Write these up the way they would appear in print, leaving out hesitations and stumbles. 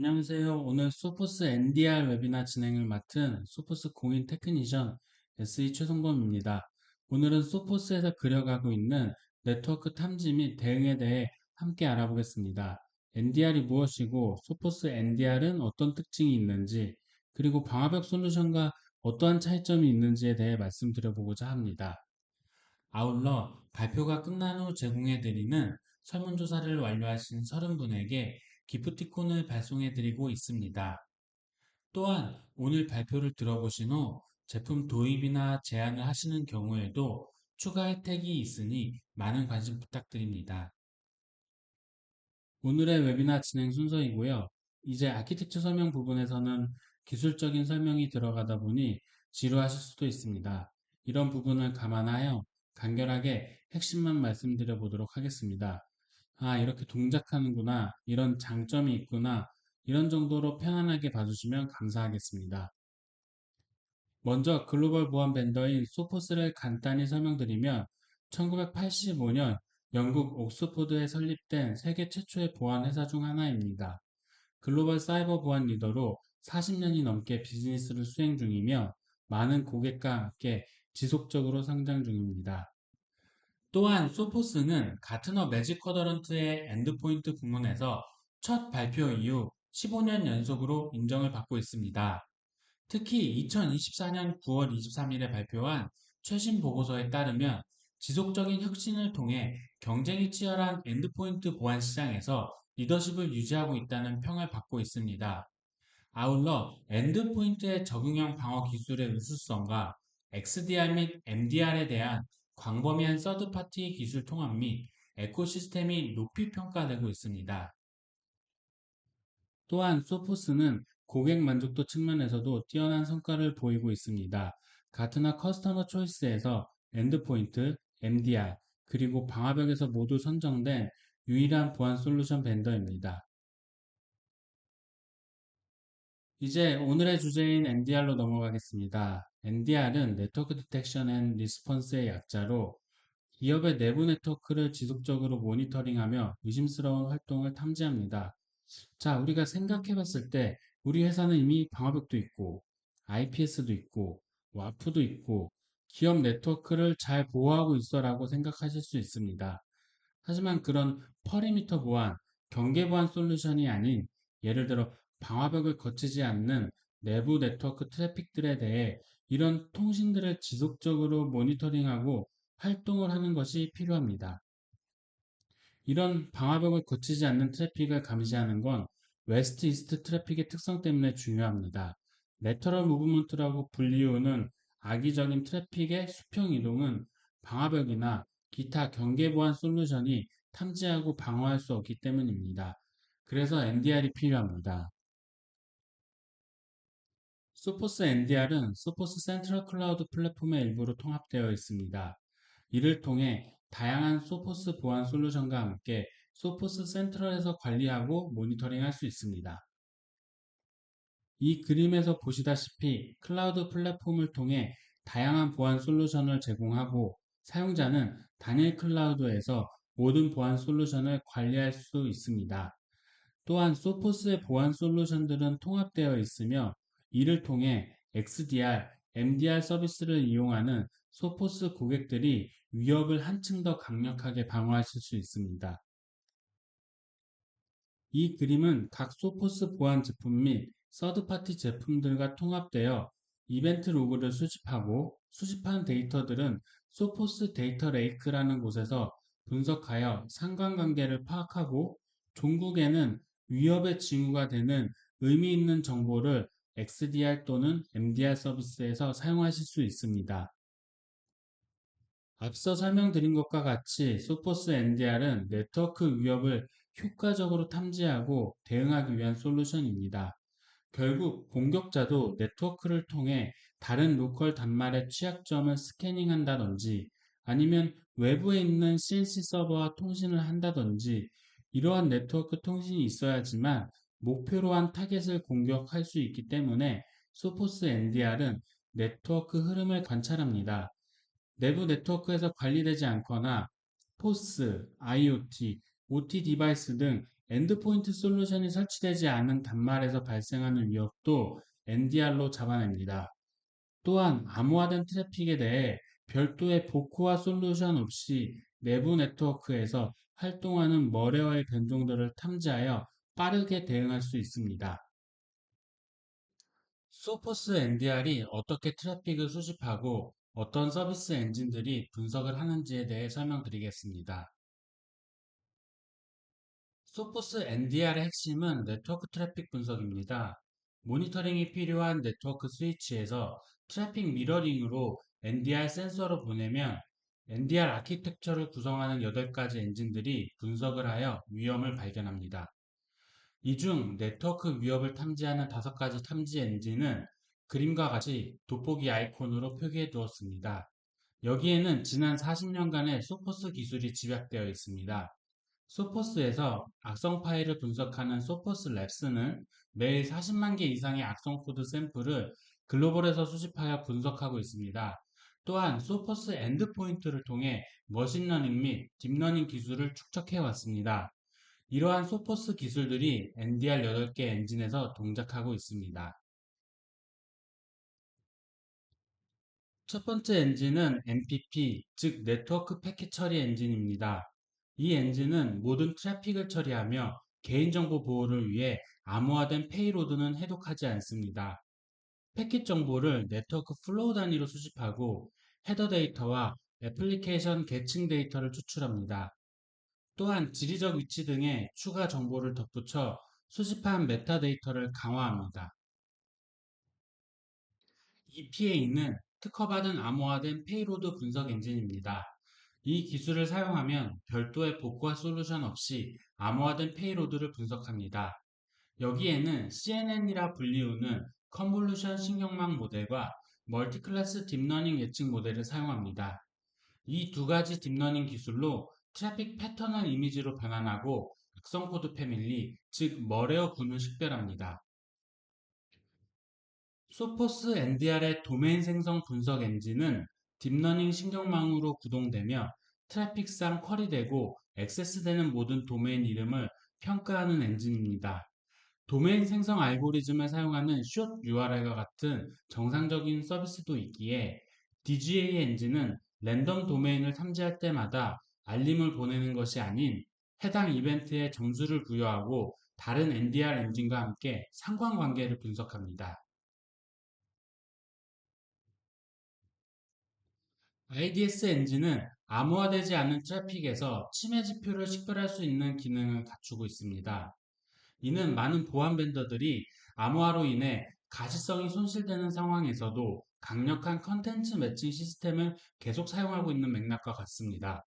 안녕하세요. 오늘 소포스 NDR 웨비나 진행을 맡은 소포스 공인 테크니션 SE 최성범입니다. 오늘은 소포스에서 그려가고 있는 네트워크 탐지 및 대응에 대해 함께 알아보겠습니다. NDR이 무엇이고 소포스 NDR은 어떤 특징이 있는지 그리고 방화벽 솔루션과 어떠한 차이점이 있는지에 대해 말씀드려보고자 합니다. 아울러 발표가 끝난 후 제공해드리는 설문조사를 완료하신 30분에게 기프티콘을 발송해드리고 있습니다. 또한 오늘 발표를 들어보신 후 제품 도입이나 제안을 하시는 경우에도 추가 혜택이 있으니 많은 관심 부탁드립니다. 오늘의 웨비나 진행 순서이고요. 이제 아키텍처 설명 부분에서는 기술적인 설명이 들어가다 보니 지루하실 수도 있습니다. 이런 부분을 감안하여 간결하게 핵심만 말씀드려 보도록 하겠습니다. 아, 이렇게 동작하는구나. 이런 장점이 있구나. 이런 정도로 편안하게 봐주시면 감사하겠습니다. 먼저 글로벌 보안 벤더인 소포스를 간단히 설명드리면 1985년 영국 옥스포드에 설립된 세계 최초의 보안 회사 중 하나입니다. 글로벌 사이버 보안 리더로 40년이 넘게 비즈니스를 수행 중이며 많은 고객과 함께 지속적으로 성장 중입니다. 또한 소포스는 가트너 매직 쿼드런트의 엔드포인트 부문에서 첫 발표 이후 15년 연속으로 인정을 받고 있습니다. 특히 2024년 9월 23일에 발표한 최신 보고서에 따르면 지속적인 혁신을 통해 경쟁이 치열한 엔드포인트 보안 시장에서 리더십을 유지하고 있다는 평을 받고 있습니다. 아울러 엔드포인트의 적응형 방어 기술의 우수성과 XDR 및 MDR에 대한 광범위한 서드파티 기술 통합 및 에코시스템이 높이 평가되고 있습니다. 또한 소포스는 고객 만족도 측면에서도 뛰어난 성과를 보이고 있습니다. 가트너 커스터머 초이스에서 엔드포인트, MDR, 그리고 방화벽에서 모두 선정된 유일한 보안 솔루션 벤더입니다. 이제 오늘의 주제인 NDR로 넘어가겠습니다. NDR은 네트워크 디텍션 앤 리스폰스의 약자로 기업의 내부 네트워크를 지속적으로 모니터링하며 의심스러운 활동을 탐지합니다. 자, 우리가 생각해 봤을 때 우리 회사는 이미 방화벽도 있고 IPS도 있고 와프도 있고 기업 네트워크를 잘 보호하고 있어라고 생각하실 수 있습니다. 하지만 그런 퍼리미터 보안, 경계 보안 솔루션이 아닌 예를 들어 방화벽을 거치지 않는 내부 네트워크 트래픽들에 대해 이런 통신들을 지속적으로 모니터링하고 활동을 하는 것이 필요합니다. 이런 방화벽을 거치지 않는 트래픽을 감시하는 건 웨스트 이스트 트래픽의 특성 때문에 중요합니다. 레터럴 무브먼트라고 불리우는 악의적인 트래픽의 수평 이동은 방화벽이나 기타 경계 보안 솔루션이 탐지하고 방어할 수 없기 때문입니다. 그래서 NDR이 필요합니다. 소포스 NDR은 소포스 센트럴 클라우드 플랫폼의 일부로 통합되어 있습니다. 이를 통해 다양한 소포스 보안 솔루션과 함께 소포스 센트럴에서 관리하고 모니터링할 수 있습니다. 이 그림에서 보시다시피 클라우드 플랫폼을 통해 다양한 보안 솔루션을 제공하고 사용자는 단일 클라우드에서 모든 보안 솔루션을 관리할 수 있습니다. 또한 소포스의 보안 솔루션들은 통합되어 있으며 이를 통해 XDR, MDR 서비스를 이용하는 소포스 고객들이 위협을 한층 더 강력하게 방어하실 수 있습니다. 이 그림은 각 소포스 보안 제품 및 서드파티 제품들과 통합되어 이벤트 로그를 수집하고 수집한 데이터들은 소포스 데이터 레이크라는 곳에서 분석하여 상관관계를 파악하고 종국에는 위협의 징후가 되는 의미 있는 정보를 XDR 또는 MDR 서비스에서 사용하실 수 있습니다. 앞서 설명드린 것과 같이 소포스 NDR은 네트워크 위협을 효과적으로 탐지하고 대응하기 위한 솔루션입니다. 결국 공격자도 네트워크를 통해 다른 로컬 단말의 취약점을 스캐닝한다든지 아니면 외부에 있는 CNC 서버와 통신을 한다든지 이러한 네트워크 통신이 있어야지만 목표로 한 타겟을 공격할 수 있기 때문에 소포스 NDR은 네트워크 흐름을 관찰합니다. 내부 네트워크에서 관리되지 않거나 포스, IoT, OT 디바이스 등 엔드포인트 솔루션이 설치되지 않은 단말에서 발생하는 위협도 NDR로 잡아냅니다. 또한 암호화된 트래픽에 대해 별도의 보코화 솔루션 없이 내부 네트워크에서 활동하는 머레어의 변종들을 탐지하여 빠르게 대응할 수 있습니다. 소포스 NDR이 어떻게 트래픽을 수집하고 어떤 서비스 엔진들이 분석을 하는지에 대해 설명드리겠습니다. 소포스 NDR의 핵심은 네트워크 트래픽 분석입니다. 모니터링이 필요한 네트워크 스위치에서 트래픽 미러링으로 NDR 센서로 보내면 NDR 아키텍처를 구성하는 8가지 엔진들이 분석을 하여 위험을 발견합니다. 이 중 네트워크 위협을 탐지하는 5가지 탐지 엔진은 그림과 같이 돋보기 아이콘으로 표기해 두었습니다. 여기에는 지난 40년간의 소포스 기술이 집약되어 있습니다. 소포스에서 악성 파일을 분석하는 소포스 랩스는 매일 40만 개 이상의 악성 코드 샘플을 글로벌에서 수집하여 분석하고 있습니다. 또한 소포스 엔드포인트를 통해 머신러닝 및 딥러닝 기술을 축적해 왔습니다. 이러한 소포스 기술들이 NDR 8개 엔진에서 동작하고 있습니다. 첫 번째 엔진은 NPP, 즉 네트워크 패킷 처리 엔진입니다. 이 엔진은 모든 트래픽을 처리하며 개인정보 보호를 위해 암호화된 페이로드는 해독하지 않습니다. 패킷 정보를 네트워크 플로우 단위로 수집하고 헤더 데이터와 애플리케이션 계층 데이터를 추출합니다. 또한 지리적 위치 등의 추가 정보를 덧붙여 수집한 메타데이터를 강화합니다. EPA는 특허받은 암호화된 페이로드 분석 엔진입니다. 이 기술을 사용하면 별도의 복구화 솔루션 없이 암호화된 페이로드를 분석합니다. 여기에는 CNN이라 불리우는 컨볼루션 신경망 모델과 멀티클래스 딥러닝 예측 모델을 사용합니다. 이 2가지 딥러닝 기술로 트래픽 패턴을 이미지로 변환하고 악성 코드 패밀리, 즉 머레어 군을 식별합니다. 소포스 NDR의 도메인 생성 분석 엔진은 딥러닝 신경망으로 구동되며 트래픽상 쿼리되고 액세스되는 모든 도메인 이름을 평가하는 엔진입니다. 도메인 생성 알고리즘을 사용하는 숏 URL과 같은 정상적인 서비스도 있기에 DGA 엔진은 랜덤 도메인을 탐지할 때마다 알림을 보내는 것이 아닌 해당 이벤트에 점수를 부여하고 다른 NDR 엔진과 함께 상관관계를 분석합니다. IDS 엔진은 암호화되지 않은 트래픽에서 침해 지표를 식별할 수 있는 기능을 갖추고 있습니다. 이는 많은 보안 벤더들이 암호화로 인해 가시성이 손실되는 상황에서도 강력한 컨텐츠 매칭 시스템을 계속 사용하고 있는 맥락과 같습니다.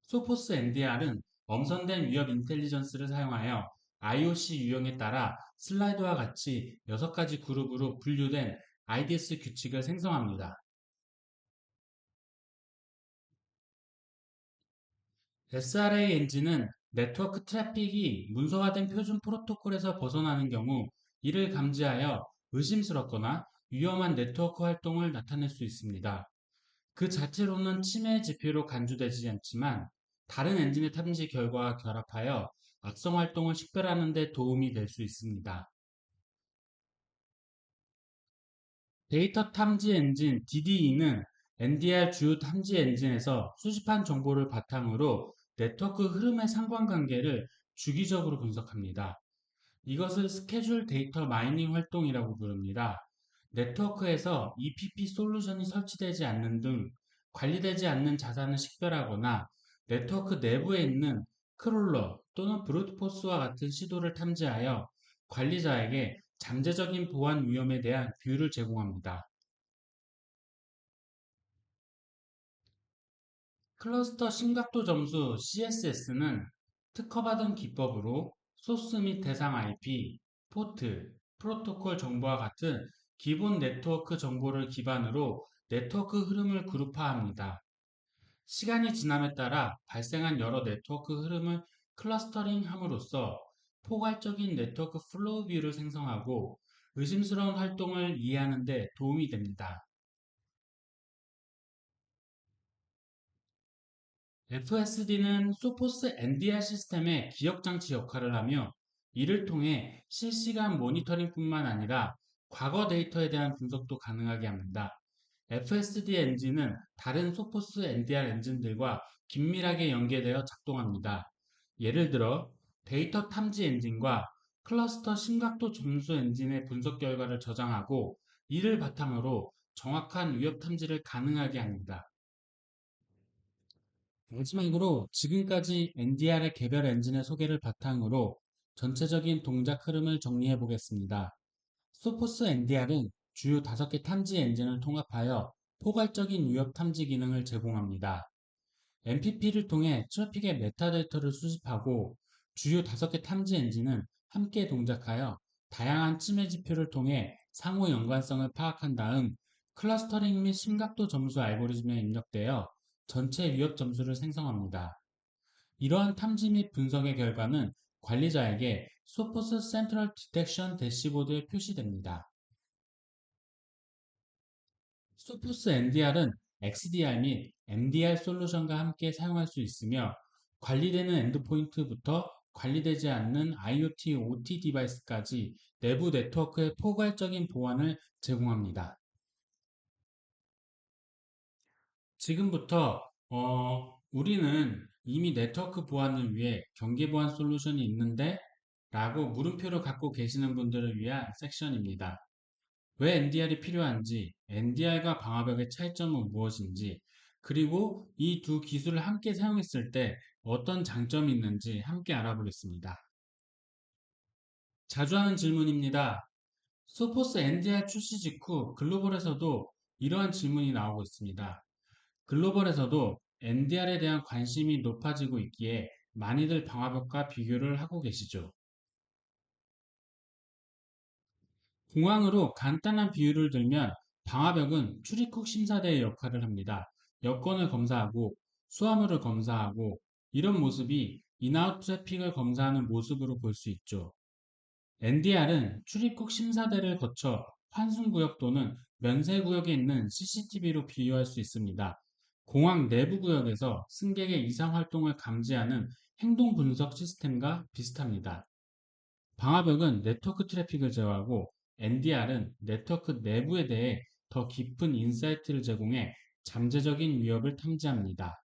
소포스 NDR은 엄선된 위협 인텔리전스를 사용하여 IOC 유형에 따라 슬라이드와 같이 6가지 그룹으로 분류된 IDS 규칙을 생성합니다. SRA 엔진은 네트워크 트래픽이 문서화된 표준 프로토콜에서 벗어나는 경우 이를 감지하여 의심스럽거나 위험한 네트워크 활동을 나타낼 수 있습니다. 그 자체로는 침해 지표로 간주되지 않지만 다른 엔진의 탐지 결과와 결합하여 악성 활동을 식별하는 데 도움이 될 수 있습니다. 데이터 탐지 엔진 DDE는 NDR 주요 탐지 엔진에서 수집한 정보를 바탕으로 네트워크 흐름의 상관관계를 주기적으로 분석합니다. 이것을 스케줄 데이터 마이닝 활동이라고 부릅니다. 네트워크에서 EPP 솔루션이 설치되지 않는 등 관리되지 않는 자산을 식별하거나 네트워크 내부에 있는 크롤러 또는 브루트포스와 같은 시도를 탐지하여 관리자에게 잠재적인 보안 위험에 대한 뷰를 제공합니다. 클러스터 심각도 점수 CSS는 특허받은 기법으로 소스 및 대상 IP, 포트, 프로토콜 정보와 같은 기본 네트워크 정보를 기반으로 네트워크 흐름을 그룹화합니다. 시간이 지남에 따라 발생한 여러 네트워크 흐름을 클러스터링 함으로써 포괄적인 네트워크 플로우 뷰를 생성하고 의심스러운 활동을 이해하는 데 도움이 됩니다. FSD는 소포스 NDR 시스템의 기억장치 역할을 하며 이를 통해 실시간 모니터링뿐만 아니라 과거 데이터에 대한 분석도 가능하게 합니다. FSD 엔진은 다른 소포스 NDR 엔진들과 긴밀하게 연계되어 작동합니다. 예를 들어 데이터 탐지 엔진과 클러스터 심각도 점수 엔진의 분석 결과를 저장하고 이를 바탕으로 정확한 위협 탐지를 가능하게 합니다. 마지막으로 지금까지 NDR의 개별 엔진의 소개를 바탕으로 전체적인 동작 흐름을 정리해 보겠습니다. 소포스 NDR은 주요 5개 탐지 엔진을 통합하여 포괄적인 위협 탐지 기능을 제공합니다. MPP를 통해 트래픽의 메타데이터를 수집하고 주요 5개 탐지 엔진은 함께 동작하여 다양한 침해 지표를 통해 상호 연관성을 파악한 다음 클러스터링 및 심각도 점수 알고리즘에 입력되어 전체 위협 점수를 생성합니다. 이러한 탐지 및 분석의 결과는 관리자에게 소포스 센트럴 디텍션 대시보드에 표시됩니다. 소포스 NDR은 XDR 및 MDR 솔루션과 함께 사용할 수 있으며 관리되는 엔드포인트부터 관리되지 않는 IoT, OT 디바이스까지 내부 네트워크의 포괄적인 보안을 제공합니다. 지금부터 우리는 이미 네트워크 보안을 위해 경계 보안 솔루션이 있는데 라고 물음표를 갖고 계시는 분들을 위한 섹션입니다. 왜 NDR이 필요한지, NDR과 방화벽의 차이점은 무엇인지, 그리고 이 두 기술을 함께 사용했을 때 어떤 장점이 있는지 함께 알아보겠습니다. 자주 하는 질문입니다. 소포스 NDR 출시 직후 글로벌에서도 이러한 질문이 나오고 있습니다. 글로벌에서도 NDR에 대한 관심이 높아지고 있기에 많이들 방화벽과 비교를 하고 계시죠. 공항으로 간단한 비유를 들면 방화벽은 출입국 심사대의 역할을 합니다. 여권을 검사하고 수화물을 검사하고 이런 모습이 인아웃 트래픽을 검사하는 모습으로 볼 수 있죠. NDR은 출입국 심사대를 거쳐 환승구역 또는 면세구역에 있는 CCTV로 비유할 수 있습니다. 공항 내부 구역에서 승객의 이상 활동을 감지하는 행동 분석 시스템과 비슷합니다. 방화벽은 네트워크 트래픽을 제어하고 NDR은 네트워크 내부에 대해 더 깊은 인사이트를 제공해 잠재적인 위협을 탐지합니다.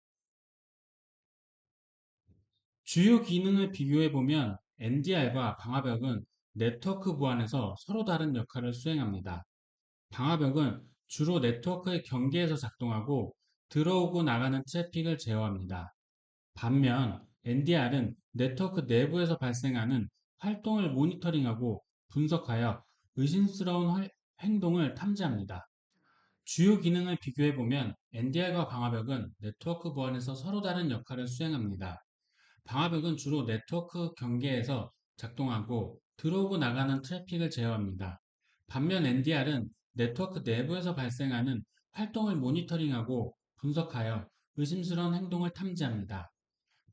주요 기능을 비교해 보면 NDR과 방화벽은 네트워크 보안에서 서로 다른 역할을 수행합니다. 방화벽은 주로 네트워크의 경계에서 작동하고 들어오고 나가는 트래픽을 제어합니다. 반면 NDR은 네트워크 내부에서 발생하는 활동을 모니터링하고 분석하여 의심스러운 행동을 탐지합니다. 주요 기능을 비교해 보면 NDR과 방화벽은 네트워크 보안에서 서로 다른 역할을 수행합니다. 방화벽은 주로 네트워크 경계에서 작동하고 들어오고 나가는 트래픽을 제어합니다. 반면 NDR은 네트워크 내부에서 발생하는 활동을 모니터링하고 분석하여 의심스러운 행동을 탐지합니다.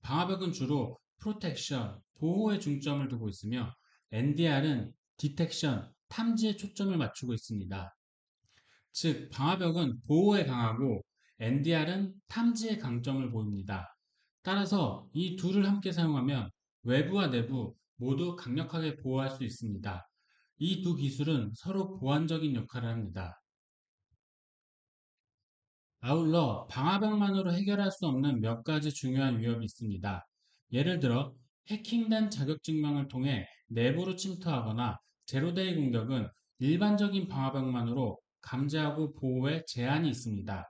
방화벽은 주로 프로텍션, 보호에 중점을 두고 있으며 NDR은 디텍션, 탐지에 초점을 맞추고 있습니다. 즉, 방화벽은 보호에 강하고 NDR은 탐지에 강점을 보입니다. 따라서 이 둘을 함께 사용하면 외부와 내부 모두 강력하게 보호할 수 있습니다. 이 두 기술은 서로 보완적인 역할을 합니다. 아울러 방화벽만으로 해결할 수 없는 몇 가지 중요한 위협이 있습니다. 예를 들어 해킹된 자격증명을 통해 내부로 침투하거나 제로데이 공격은 일반적인 방화벽만으로 감지하고 보호에 제한이 있습니다.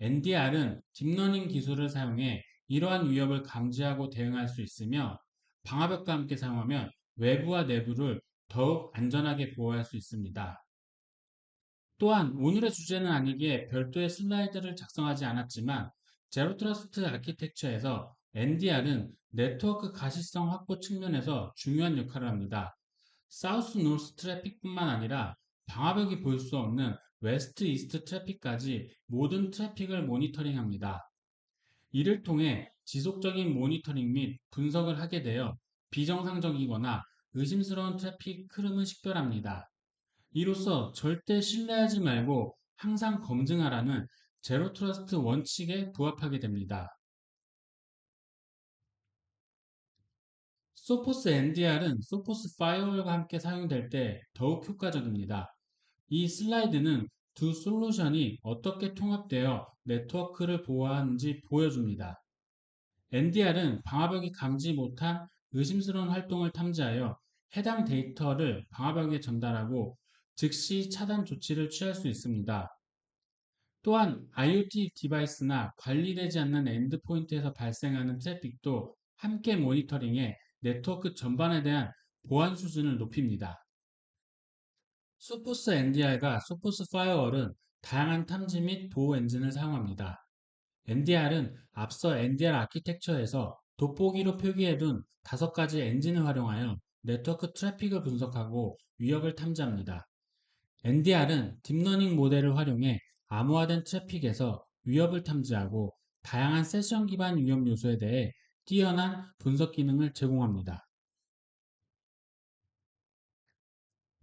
NDR은 딥러닝 기술을 사용해 이러한 위협을 감지하고 대응할 수 있으며 방화벽과 함께 사용하면 외부와 내부를 더욱 안전하게 보호할 수 있습니다. 또한 오늘의 주제는 아니기에 별도의 슬라이드를 작성하지 않았지만 제로 트러스트 아키텍처에서 NDR은 네트워크 가시성 확보 측면에서 중요한 역할을 합니다. 사우스 노스 트래픽뿐만 아니라 방화벽이 볼 수 없는 웨스트 이스트 트래픽까지 모든 트래픽을 모니터링합니다. 이를 통해 지속적인 모니터링 및 분석을 하게 되어 비정상적이거나 의심스러운 트래픽 흐름을 식별합니다. 이로써 절대 신뢰하지 말고 항상 검증하라는 제로 트러스트 원칙에 부합하게 됩니다. 소포스 NDR은 소포스 파이어월과 함께 사용될 때 더욱 효과적입니다. 이 슬라이드는 두 솔루션이 어떻게 통합되어 네트워크를 보호하는지 보여줍니다. NDR은 방화벽이 감지 못한 의심스러운 활동을 탐지하여 해당 데이터를 방화벽에 전달하고 즉시 차단 조치를 취할 수 있습니다. 또한 IoT 디바이스나 관리되지 않는 엔드포인트에서 발생하는 트래픽도 함께 모니터링해 네트워크 전반에 대한 보안 수준을 높입니다. 소포스 NDR과 소포스 파이어월은 다양한 탐지 및 보호 엔진을 사용합니다. NDR은 앞서 NDR 아키텍처에서 돋보기로 표기해둔 5가지 엔진을 활용하여 네트워크 트래픽을 분석하고 위협을 탐지합니다. NDR은 딥러닝 모델을 활용해 암호화된 트래픽에서 위협을 탐지하고 다양한 세션 기반 위협 요소에 대해 뛰어난 분석 기능을 제공합니다.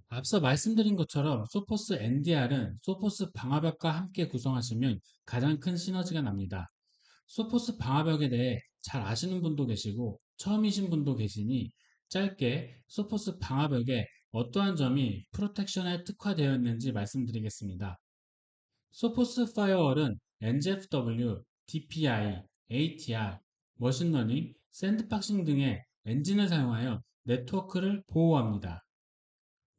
앞서 말씀드린 것처럼 소포스 NDR은 소포스 방화벽과 함께 구성하시면 가장 큰 시너지가 납니다. 소포스 방화벽에 대해 잘 아시는 분도 계시고 처음이신 분도 계시니 짧게 소포스 방화벽에 어떠한 점이 프로텍션에 특화되어 있는지 말씀드리겠습니다. 소포스 파이어월은 NGFW, DPI, ATR, 머신러닝, 샌드박싱 등의 엔진을 사용하여 네트워크를 보호합니다.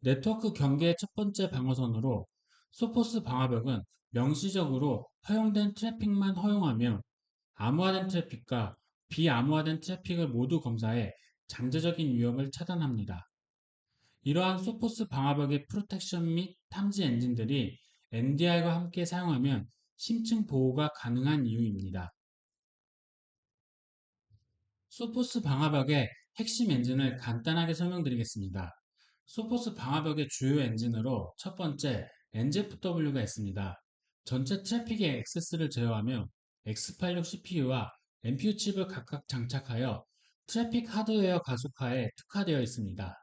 네트워크 경계의 첫 번째 방어선으로 소포스 방화벽은 명시적으로 허용된 트래픽만 허용하며 암호화된 트래픽과 비암호화된 트래픽을 모두 검사해 잠재적인 위협을 차단합니다. 이러한 소포스 방화벽의 프로텍션 및 탐지 엔진들이 NDR과 함께 사용하면 심층 보호가 가능한 이유입니다. 소포스 방화벽의 핵심 엔진을 간단하게 설명드리겠습니다. 소포스 방화벽의 주요 엔진으로 첫 번째 NGFW가 있습니다. 전체 트래픽의 액세스를 제어하며 X86 CPU와 NPU 칩을 각각 장착하여 트래픽 하드웨어 가속화에 특화되어 있습니다.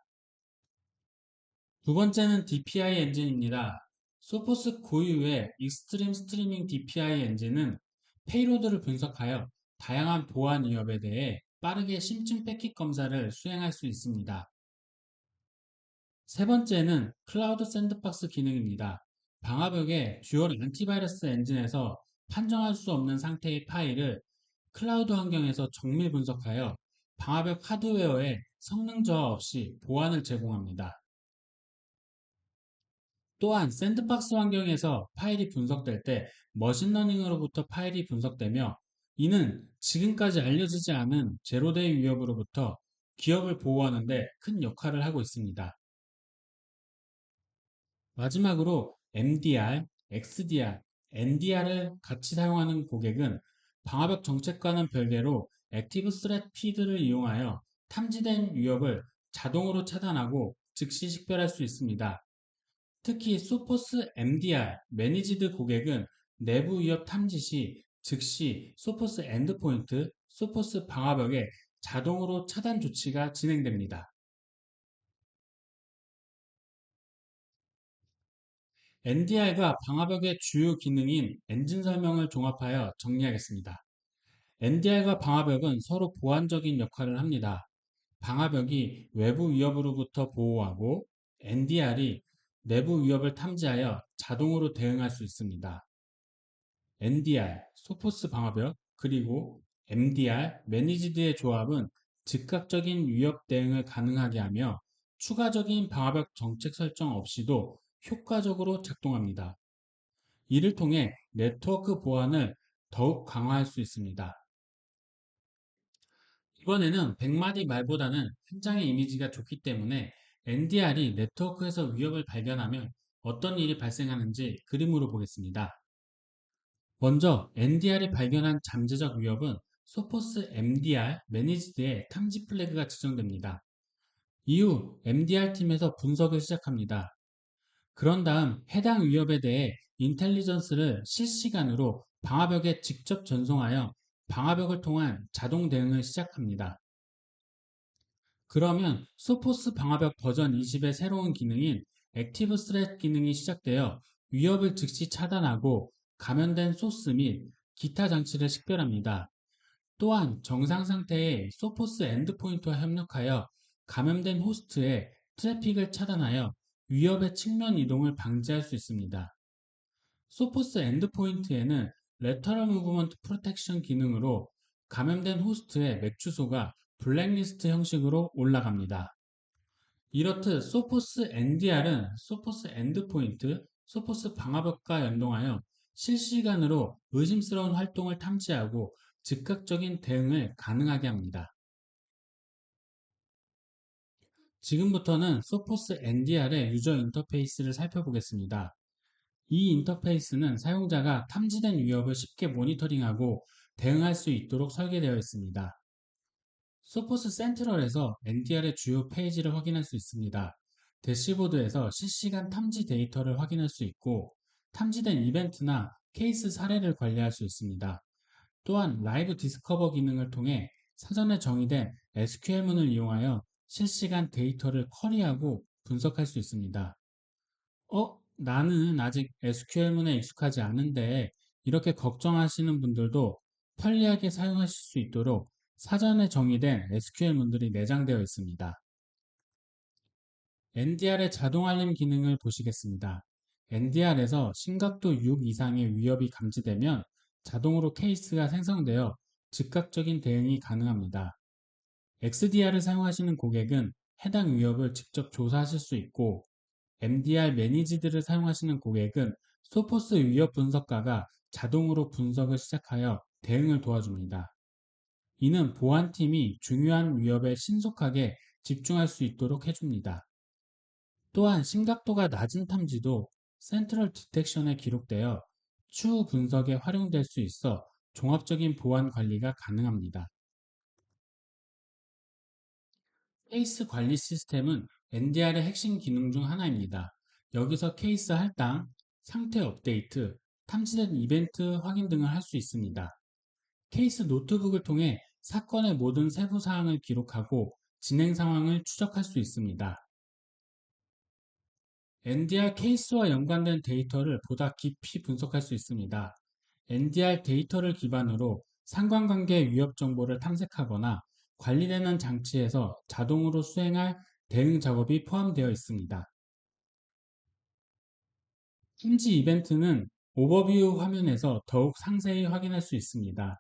두 번째는 DPI 엔진입니다. 소포스 고유의 익스트림 스트리밍 DPI 엔진은 페이로드를 분석하여 다양한 보안 위협에 대해 빠르게 심층 패킷 검사를 수행할 수 있습니다. 세 번째는 클라우드 샌드박스 기능입니다. 방화벽의 듀얼 안티바이러스 엔진에서 판정할 수 없는 상태의 파일을 클라우드 환경에서 정밀 분석하여 방화벽 하드웨어에 성능 저하 없이 보안을 제공합니다. 또한 샌드박스 환경에서 파일이 분석될 때 머신러닝으로부터 파일이 분석되며 이는 지금까지 알려지지 않은 제로데이 위협으로부터 기업을 보호하는 데 큰 역할을 하고 있습니다. 마지막으로 MDR, XDR, NDR을 같이 사용하는 고객은 방화벽 정책과는 별개로 액티브 스레트 피드를 이용하여 탐지된 위협을 자동으로 차단하고 즉시 식별할 수 있습니다. 특히 소포스 MDR, 매니지드 고객은 내부 위협 탐지 시 즉시 소포스 엔드포인트, 소포스 방화벽에 자동으로 차단 조치가 진행됩니다. NDR과 방화벽의 주요 기능인 엔진 설명을 종합하여 정리하겠습니다. NDR과 방화벽은 서로 보완적인 역할을 합니다. 방화벽이 외부 위협으로부터 보호하고 NDR이 내부 위협을 탐지하여 자동으로 대응할 수 있습니다. NDR, 소포스 방화벽, 그리고 MDR, 매니지드의 조합은 즉각적인 위협 대응을 가능하게 하며 추가적인 방화벽 정책 설정 없이도 효과적으로 작동합니다. 이를 통해 네트워크 보안을 더욱 강화할 수 있습니다. 이번에는 100마디 말보다는 한 장의 이미지가 좋기 때문에 NDR이 네트워크에서 위협을 발견하면 어떤 일이 발생하는지 그림으로 보겠습니다. 먼저 NDR이 발견한 잠재적 위협은 소포스 MDR 매니지드의 탐지 플래그가 지정됩니다. 이후 MDR 팀에서 분석을 시작합니다. 그런 다음 해당 위협에 대해 인텔리전스를 실시간으로 방화벽에 직접 전송하여 방화벽을 통한 자동 대응을 시작합니다. 그러면 소포스 방화벽 버전 20의 새로운 기능인 액티브 스레트 기능이 시작되어 위협을 즉시 차단하고 감염된 소스 및 기타 장치를 식별합니다. 또한 정상 상태의 소포스 엔드포인트와 협력하여 감염된 호스트의 트래픽을 차단하여 위협의 측면 이동을 방지할 수 있습니다. 소포스 엔드포인트에는 레터럴 무브먼트 프로텍션 기능으로 감염된 호스트의 맥 주소가 블랙리스트 형식으로 올라갑니다. 이렇듯 소포스 NDR은 소포스 엔드포인트, 소포스 방화벽과 연동하여 실시간으로 의심스러운 활동을 탐지하고 즉각적인 대응을 가능하게 합니다. 지금부터는 소포스 NDR의 유저 인터페이스를 살펴보겠습니다. 이 인터페이스는 사용자가 탐지된 위협을 쉽게 모니터링하고 대응할 수 있도록 설계되어 있습니다. 소포스 센트럴에서 NDR의 주요 페이지를 확인할 수 있습니다. 대시보드에서 실시간 탐지 데이터를 확인할 수 있고 탐지된 이벤트나 케이스 사례를 관리할 수 있습니다. 또한 라이브 디스커버 기능을 통해 사전에 정의된 SQL문을 이용하여 실시간 데이터를 쿼리하고 분석할 수 있습니다. 나는 아직 SQL문에 익숙하지 않은데 이렇게 걱정하시는 분들도 편리하게 사용하실 수 있도록 사전에 정의된 SQL문들이 내장되어 있습니다. NDR의 자동 알림 기능을 보시겠습니다. NDR에서 심각도 6 이상의 위협이 감지되면 자동으로 케이스가 생성되어 즉각적인 대응이 가능합니다. XDR을 사용하시는 고객은 해당 위협을 직접 조사하실 수 있고 MDR 매니지드를 사용하시는 고객은 소포스 위협 분석가가 자동으로 분석을 시작하여 대응을 도와줍니다. 이는 보안팀이 중요한 위협에 신속하게 집중할 수 있도록 해줍니다. 또한 심각도가 낮은 탐지도 센트럴 디텍션에 기록되어 추후 분석에 활용될 수 있어 종합적인 보안 관리가 가능합니다. 케이스 관리 시스템은 NDR의 핵심 기능 중 하나입니다. 여기서 케이스 할당, 상태 업데이트, 탐지된 이벤트 확인 등을 할 수 있습니다. 케이스 노트북을 통해 사건의 모든 세부 사항을 기록하고 진행 상황을 추적할 수 있습니다. NDR 케이스와 연관된 데이터를 보다 깊이 분석할 수 있습니다. NDR 데이터를 기반으로 상관관계 위협 정보를 탐색하거나 관리되는 장치에서 자동으로 수행할 대응 작업이 포함되어 있습니다. 탐지 이벤트는 오버뷰 화면에서 더욱 상세히 확인할 수 있습니다.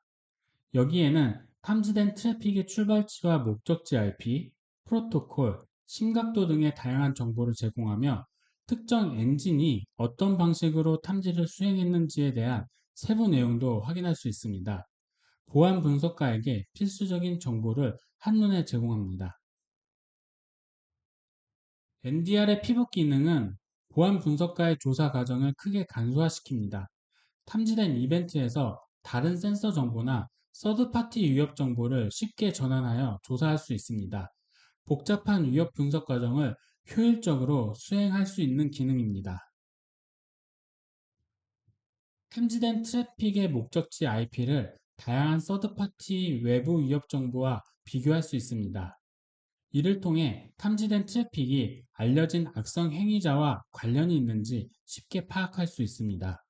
여기에는 탐지된 트래픽의 출발지와 목적지 IP, 프로토콜, 심각도 등의 다양한 정보를 제공하며 특정 엔진이 어떤 방식으로 탐지를 수행했는지에 대한 세부 내용도 확인할 수 있습니다. 보안 분석가에게 필수적인 정보를 한눈에 제공합니다. NDR의 피벗 기능은 보안 분석가의 조사 과정을 크게 간소화시킵니다. 탐지된 이벤트에서 다른 센서 정보나 서드파티 위협 정보를 쉽게 전환하여 조사할 수 있습니다. 복잡한 위협 분석 과정을 효율적으로 수행할 수 있는 기능입니다. 탐지된 트래픽의 목적지 IP를 다양한 서드파티 외부 위협 정보와 비교할 수 있습니다. 이를 통해 탐지된 트래픽이 알려진 악성 행위자와 관련이 있는지 쉽게 파악할 수 있습니다.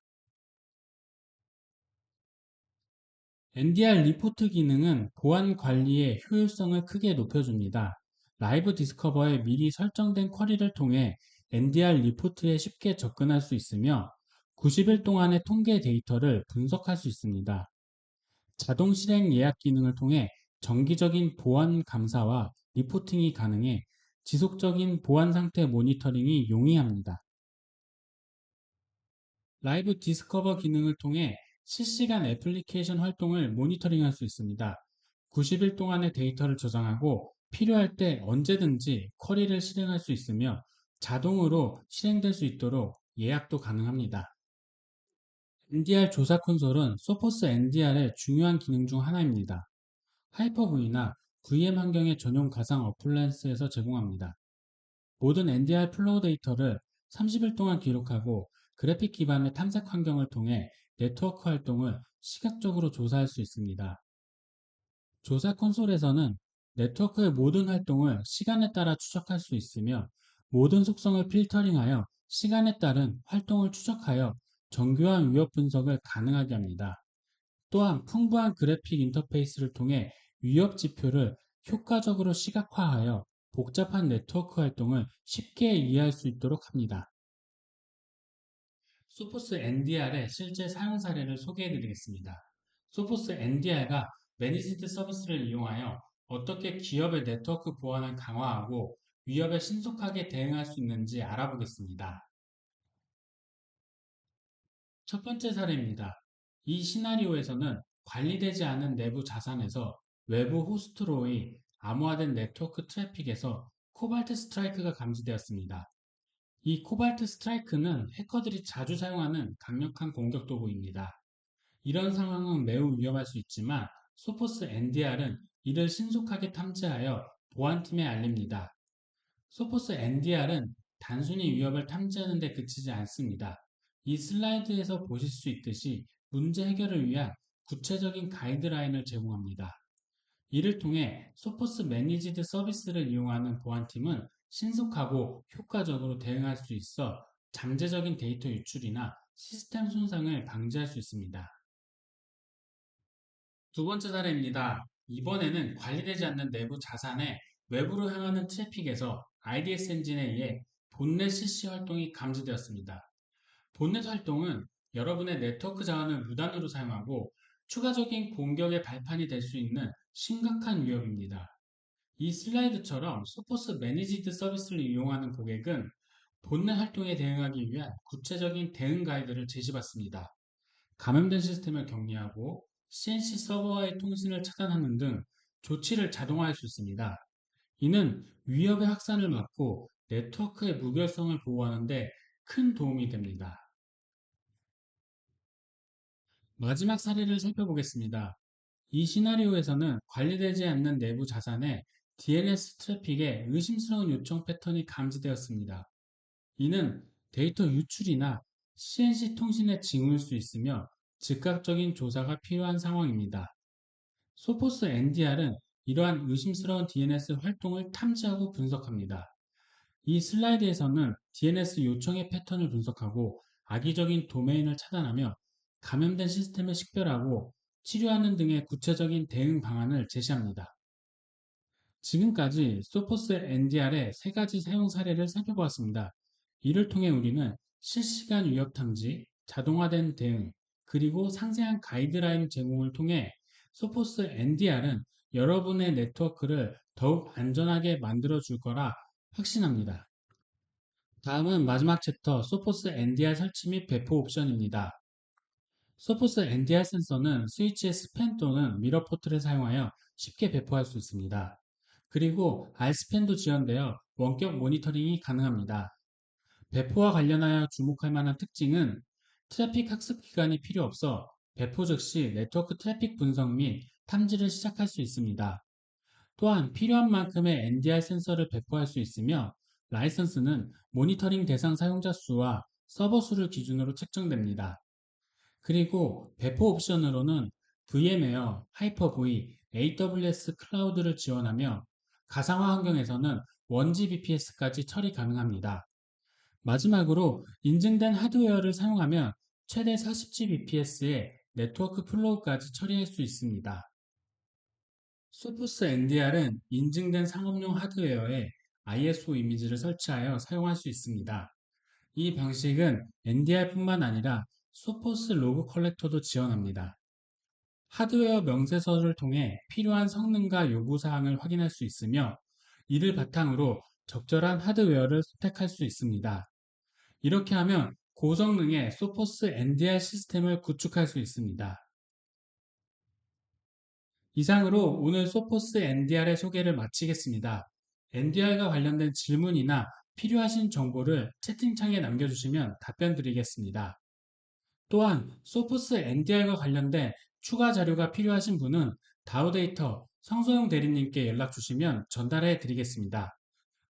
NDR 리포트 기능은 보안 관리의 효율성을 크게 높여줍니다. 라이브 디스커버에 미리 설정된 쿼리를 통해 NDR 리포트에 쉽게 접근할 수 있으며 90일 동안의 통계 데이터를 분석할 수 있습니다. 자동 실행 예약 기능을 통해 정기적인 보안 감사와 리포팅이 가능해 지속적인 보안 상태 모니터링이 용이합니다. 라이브 디스커버 기능을 통해 실시간 애플리케이션 활동을 모니터링할 수 있습니다. 90일 동안의 데이터를 저장하고 필요할 때 언제든지 쿼리를 실행할 수 있으며 자동으로 실행될 수 있도록 예약도 가능합니다. NDR 조사 콘솔은 소포스 NDR의 중요한 기능 중 하나입니다. 하이퍼V나 VM 환경의 전용 가상 어플라이언스에서 제공합니다. 모든 NDR 플로우 데이터를 30일 동안 기록하고 그래픽 기반의 탐색 환경을 통해 네트워크 활동을 시각적으로 조사할 수 있습니다. 조사 콘솔에서는 네트워크의 모든 활동을 시간에 따라 추적할 수 있으며 모든 속성을 필터링하여 시간에 따른 활동을 추적하여 정교한 위협 분석을 가능하게 합니다. 또한 풍부한 그래픽 인터페이스를 통해 위협 지표를 효과적으로 시각화하여 복잡한 네트워크 활동을 쉽게 이해할 수 있도록 합니다. 소포스 NDR의 실제 사용 사례를 소개해 드리겠습니다. 소포스 NDR가 매니지드 서비스를 이용하여 어떻게 기업의 네트워크 보안을 강화하고 위협에 신속하게 대응할 수 있는지 알아보겠습니다. 첫 번째 사례입니다. 이 시나리오에서는 관리되지 않은 내부 자산에서 외부 호스트로의 암호화된 네트워크 트래픽에서 코발트 스트라이크가 감지되었습니다. 이 코발트 스트라이크는 해커들이 자주 사용하는 강력한 공격 도구입니다. 이런 상황은 매우 위험할 수 있지만 소포스 NDR은 이를 신속하게 탐지하여 보안팀에 알립니다. 소포스 NDR은 단순히 위협을 탐지하는 데 그치지 않습니다. 이 슬라이드에서 보실 수 있듯이 문제 해결을 위한 구체적인 가이드라인을 제공합니다. 이를 통해 소포스 매니지드 서비스를 이용하는 보안팀은 신속하고 효과적으로 대응할 수 있어 잠재적인 데이터 유출이나 시스템 손상을 방지할 수 있습니다. 두 번째 사례입니다. 이번에는 관리되지 않는 내부 자산의 외부로 향하는 트래픽에서 IDS 엔진에 의해 본넷 CC 활동이 감지되었습니다. 본넷 활동은 여러분의 네트워크 자원을 무단으로 사용하고 추가적인 공격의 발판이 될 수 있는 심각한 위협입니다. 이 슬라이드처럼 소포스 매니지드 서비스를 이용하는 고객은 본넷 활동에 대응하기 위한 구체적인 대응 가이드를 제시받습니다. 감염된 시스템을 격리하고 CNC 서버와의 통신을 차단하는 등 조치를 자동화할 수 있습니다. 이는 위협의 확산을 막고 네트워크의 무결성을 보호하는 데 큰 도움이 됩니다. 마지막 사례를 살펴보겠습니다. 이 시나리오에서는 관리되지 않는 내부 자산의 DNS 트래픽에 의심스러운 요청 패턴이 감지되었습니다. 이는 데이터 유출이나 CNC 통신의 징후일 수 있으며 즉각적인 조사가 필요한 상황입니다. 소포스 NDR은 이러한 의심스러운 DNS 활동을 탐지하고 분석합니다. 이 슬라이드에서는 DNS 요청의 패턴을 분석하고 악의적인 도메인을 차단하며 감염된 시스템을 식별하고 치료하는 등의 구체적인 대응 방안을 제시합니다. 지금까지 소포스 NDR의 세 가지 사용 사례를 살펴보았습니다. 이를 통해 우리는 실시간 위협 탐지, 자동화된 대응, 그리고 상세한 가이드라인 제공을 통해 소포스 NDR은 여러분의 네트워크를 더욱 안전하게 만들어 줄 거라 확신합니다. 다음은 마지막 챕터 소포스 NDR 설치 및 배포 옵션입니다. 소포스 NDR 센서는 스위치의 스팬 또는 미러 포트를 사용하여 쉽게 배포할 수 있습니다. 그리고 R스팬도 지원되어 원격 모니터링이 가능합니다. 배포와 관련하여 주목할 만한 특징은 트래픽 학습 기간이 필요 없어 배포 즉시 네트워크 트래픽 분석 및 탐지를 시작할 수 있습니다. 또한 필요한 만큼의 NDR 센서를 배포할 수 있으며 라이선스는 모니터링 대상 사용자 수와 서버 수를 기준으로 책정됩니다. 그리고 배포 옵션으로는 VM웨어, 하이퍼V, AWS 클라우드를 지원하며 가상화 환경에서는 1Gbps까지 처리 가능합니다. 마지막으로 인증된 하드웨어를 사용하면 최대 40Gbps의 네트워크 플로우까지 처리할 수 있습니다. 소프스 NDR은 인증된 상업용 하드웨어에 ISO 이미지를 설치하여 사용할 수 있습니다. 이 방식은 NDR뿐만 아니라 소포스 로그 컬렉터도 지원합니다. 하드웨어 명세서를 통해 필요한 성능과 요구사항을 확인할 수 있으며 이를 바탕으로 적절한 하드웨어를 선택할 수 있습니다. 이렇게 하면 고성능의 소포스 NDR 시스템을 구축할 수 있습니다. 이상으로 오늘 소포스 NDR의 소개를 마치겠습니다. NDR과 관련된 질문이나 필요하신 정보를 채팅창에 남겨주시면 답변 드리겠습니다. 또한 소포스 NDR과 관련된 추가 자료가 필요하신 분은 다우데이터 성소영 대리님께 연락 주시면 전달해 드리겠습니다.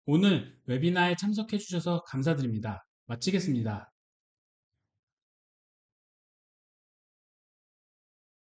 오늘 웨비나에 참석해 주셔서 감사드립니다. 마치겠습니다.